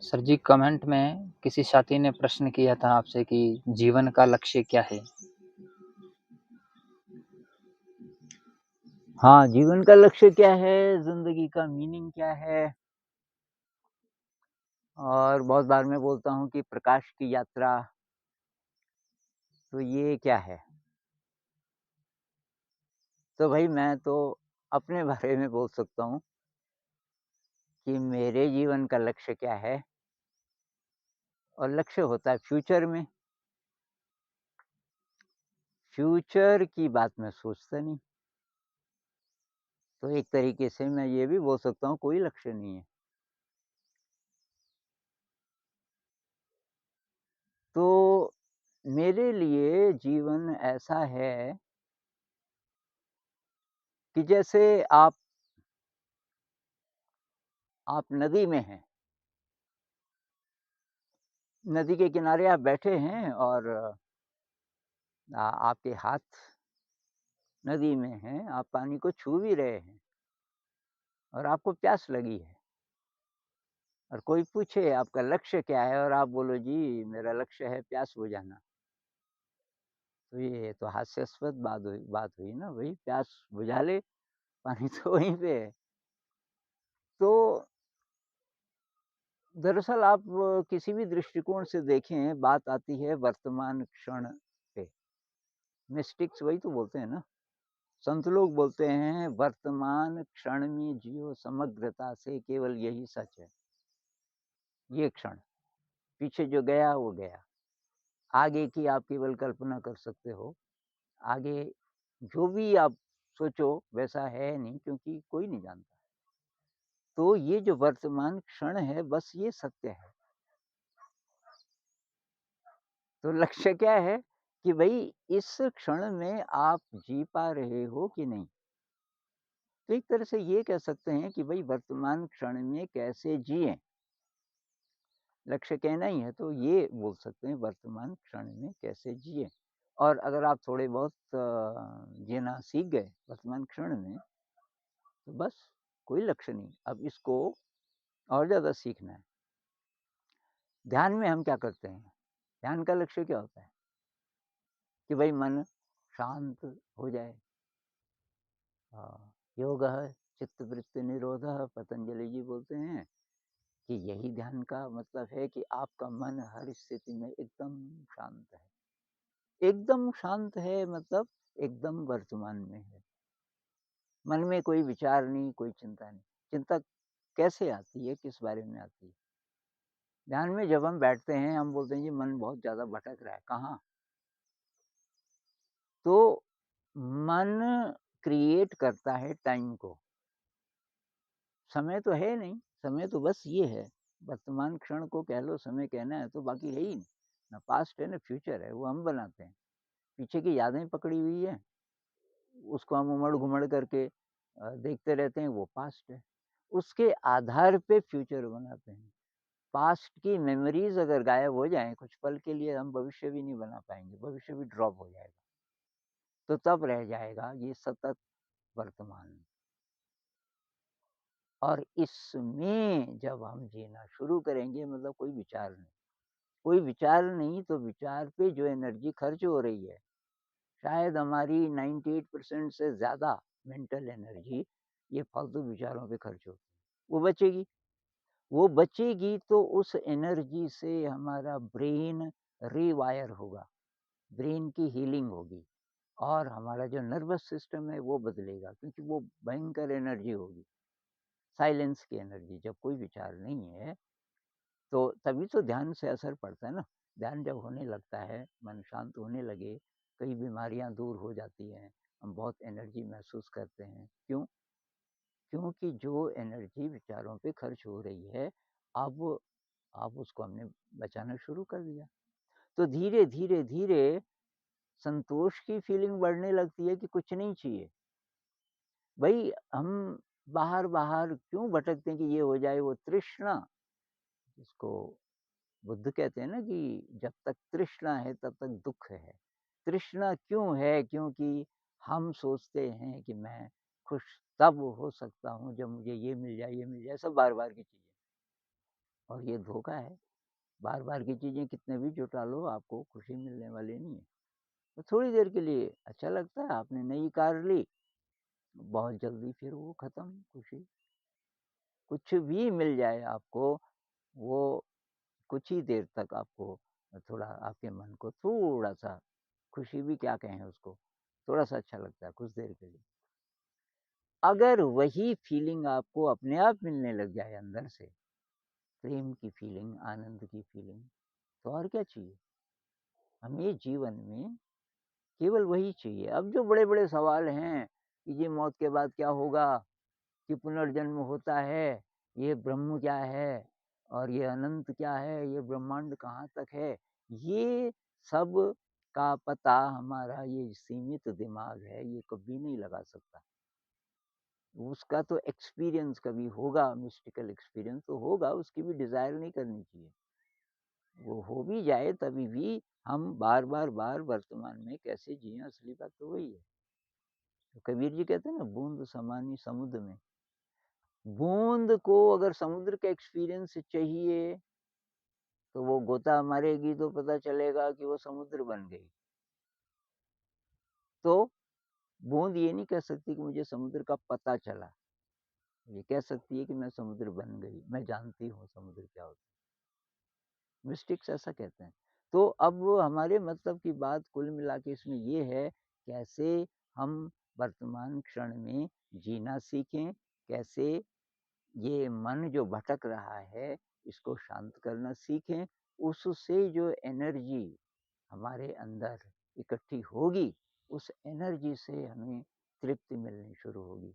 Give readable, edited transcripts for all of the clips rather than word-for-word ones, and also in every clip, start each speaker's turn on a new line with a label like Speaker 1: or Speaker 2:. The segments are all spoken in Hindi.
Speaker 1: सर जी, कमेंट में किसी साथी ने प्रश्न किया था आपसे कि जीवन का लक्ष्य क्या है?
Speaker 2: हाँ, जीवन का लक्ष्य क्या है, ज़िंदगी का मीनिंग क्या है? और बहुत बार मैं बोलता हूँ कि प्रकाश की यात्रा, तो ये क्या है? तो भई मैं तो अपने बारे में बोल सकता हूँ कि मेरे जीवन का लक्ष्य क्या है और लक्ष्य होता है फ्यूचर में। फ्यूचर की बात मैं सोचता नहीं, तो एक तरीके से मैं ये भी बोल सकता हूँ कोई लक्ष्य नहीं है। तो मेरे लिए जीवन ऐसा है कि जैसे आप नदी में हैं, नदी के किनारे आप बैठे हैं और आपके हाथ नदी में हैं, आप पानी को छू भी रहे हैं और आपको प्यास लगी है और कोई पूछे आपका लक्ष्य क्या है और आप बोलो जी मेरा लक्ष्य है प्यास बुझाना। तो ये तो हास्यास्पद बात हुई ना भई, प्यास बुझा ले, पानी तो वहीं पे है। तो दरअसल आप किसी भी दृष्टिकोण से देखें, बात आती है वर्तमान क्षण पे। मिस्टिक्स वही तो बोलते हैं ना, संत लोग बोलते हैं वर्तमान क्षण में जियो समग्रता से, केवल यही सच है। ये क्षण, पीछे जो गया वो गया। आगे की आप केवल कल्पना कर सकते हो। आगे जो भी आप सोचो वैसा है नहीं, क्योंकि कोई नहीं जानता। तो ये जो वर्तमान क्षण है बस ये सत्य है। तो लक्ष्य क्या है कि भई इस क्षण में आप जी पा रहे हो कि नहीं? तो एक तरह से ये कह सकते हैं कि भई वर्तमान क्षण में कैसे जिएँ? लक्ष्य कहना ही है तो ये बोल सकते हैं वर्तमान क्षण में कैसे जिए। और अगर आप थोड़े बहुत जीना सीख गए वर्तमान क्षण में, तो बस कोई लक्ष्य नहीं, अब इसको और ज़्यादा सीखना है। ध्यान में हम क्या करते हैं? ध्यान का लक्ष्य क्या होता है कि भाई मन शांत हो जाए। योगः चित्तवृत्ति निरोधः, पतंजलि जी बोलते हैं कि यही ध्यान का मतलब है कि आपका मन हर स्थिति में एकदम शांत है। एकदम शांत है मतलब एकदम वर्तमान में है। मन में कोई विचार नहीं, कोई चिंता नहीं। चिंता कैसे आती है, किस बारे में आती है? ध्यान में जब हम बैठते हैं, हम बोलते हैं जी मन बहुत ज़्यादा भटक रहा है, कहाँ? तो मन क्रिएट करता है टाइम को। समय तो है नहीं, समय तो बस ये है, वर्तमान क्षण को कह लो समय कहना है तो बाकी है ही नहीं। ना पास्ट है ना फ्यूचर है, वो हम बनाते हैं। पीछे की यादें पकड़ी हुई है, उसको हम उमड़-घुमड़ करके देखते रहते हैं, वो पास्ट है। उसके आधार पे फ्यूचर बनाते हैं। पास्ट की मेमोरीज़ अगर गायब हो जाएँ कुछ पल के लिए, हम भविष्य भी नहीं बना पाएँगे, भविष्य भी ड्रॉप हो जाएगा। तो तब रह जाएगा ये सतत वर्तमान। और इसमें जब हम जीना शुरू करेंगे, मतलब कोई विचार नहीं तो विचार पे जो एनर्जी खर्च हो रही है, शायद हमारी 98% से ज़्यादा मेंटल एनर्जी ये फालतू विचारों पे खर्च होती है। वो बचेगी तो उस एनर्जी से हमारा ब्रेन रीवायर होगा, ब्रेन की हीलिंग होगी और हमारा जो नर्वस सिस्टम है वो बदलेगा, क्योंकि वो भयंकर एनर्जी होगी, साइलेंस की एनर्जी। जब कोई विचार नहीं है तो तभी तो ध्यान से असर पड़ता है ना। ध्यान जब होने लगता है, मन शांत होने लगे, कई बीमारियां दूर हो जाती हैं, हम बहुत एनर्जी महसूस करते हैं। क्यों? क्योंकि जो एनर्जी विचारों पे खर्च हो रही है, अब उसको हमने बचाना शुरू कर दिया। तो धीरे धीरे धीरे संतोष की फीलिंग बढ़ने लगती है कि कुछ नहीं चाहिए। भाई हम बाहर बाहर क्यों भटकते हैं कि ये हो जाए, वो तृष्णा, जिसको बुद्ध कहते हैं ना कि जब तक तृष्णा है तब तक दुख है। तृष्णा क्यों है? क्योंकि हम सोचते हैं कि मैं खुश तब हो सकता हूँ जब मुझे ये मिल जाए, ये मिल जाए, सब बार बार की चीजें। और ये धोखा है। बार-बार की चीज़ें कितने भी जुटा लो, आपको खुशी मिलने वाली नहीं है। तो थोड़ी देर के लिए अच्छा लगता है, आपने नई कार ली, बहुत जल्दी फिर वो ख़त्म खुशी। कुछ भी मिल जाए आपको, वो कुछ ही देर तक आपको थोड़ा आपके मन को थोड़ा-सा खुशी भी क्या कहें उसको, थोड़ा-सा अच्छा लगता है कुछ देर के लिए। अगर वही फ़ीलिंग आपको अपने आप मिलने लग जाए अंदर से, प्रेम की फ़ीलिंग, आनंद की फ़ीलिंग, तो और क्या चाहिए? हमें जीवन में केवल वही चाहिए। अब जो बड़े-बड़े सवाल हैं कि ये मौत के बाद क्या होगा? कि पुनर्जन्म होता है, ये ब्रह्म क्या है? और ये अनंत क्या है? ये ब्रह्मांड कहाँ तक है? ये सब का पता हमारा ये सीमित दिमाग है, ये कभी नहीं लगा सकता। उसका तो एक्सपीरियंस कभी होगा, मिस्टिकल एक्सपीरियंस तो होगा, उसकी भी डिज़ायर नहीं करनी चाहिए। वो हो भी जाए तभी भी हम बार-बार वर्तमान में कैसे जिएँ, असली बात तो वही है। तो कबीर जी कहते हैं ना, बूँद समानी समुद्र में। बूँद को अगर समुद्र का एक्सपीरियंस चाहिए, तो वो गोता मारेगी तो पता चलेगा कि वो समुद्र बन गई। तो बूँद ये नहीं कह सकती कि मुझे समुद्र का पता चला। ये कह सकती है कि मैं समुद्र बन गई, मैं जानती हूँ समुद्र क्या होता है। मिस्टिक्स ऐसा कहते हैं। तो अब हमारे मतलब की बात कुल मिला के इसमें ये है, कैसे हम वर्तमान क्षण में जीना सीखें, कैसे ये मन जो भटक रहा है, इसको शांत करना सीखें। उससे जो एनर्जी हमारे अंदर इकट्ठी होगी, उस एनर्जी से हमें तृप्ति मिलनी शुरू होगी,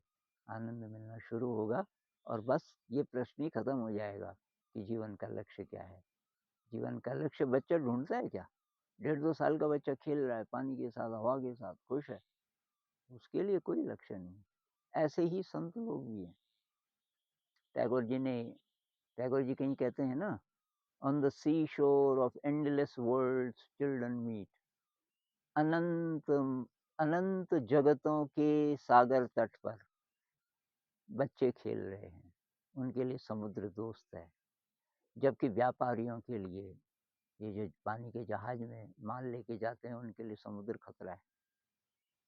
Speaker 2: आनंद मिलना शुरू होगा और बस ये प्रश्न ही खत्म हो जाएगा कि जीवन का लक्ष्य क्या है? जीवन का लक्ष्य बच्चा ढूँढता है क्या? 1.5-2 साल का बच्चा खेल रहा है, पानी के साथ, हवा के साथ, खुश है। उसके लिए कोई लक्ष्य नहीं है। ऐसे ही संत लोग भी हैं। टैगोर जी ने टैगोर जी कहीं कहते हैं ना, on the sea shore of endless worlds children meet. अनंत अनंत जगतों के सागर तट पर बच्चे खेल रहे हैं, उनके लिए समुद्र दोस्त है। जबकि व्यापारियों के लिए, ये जो पानी के जहाज में माल लेके जाते हैं, उनके लिए समुद्र खतरा है।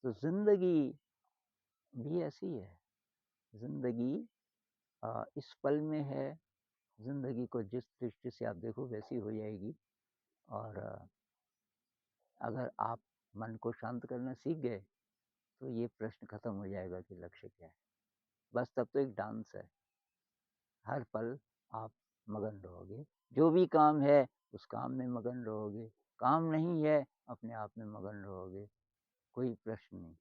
Speaker 2: तो ज़िंदगी भी ऐसी है। ज़िंदगी इस पल में है, ज़िंदगी को जिस दृष्टि से आप देखो वैसी हो जाएगी। और अगर आप मन को शांत करना सीख गए, तो ये प्रश्न खत्म हो जाएगा कि लक्ष्य क्या है। बस तब तो एक डांस है, हर पल आप मगन रहोगे। जो भी काम है, उस काम में मगन रहोगे। काम नहीं है, अपने आप में मगन रहोगे। कोई प्रश्न नहीं।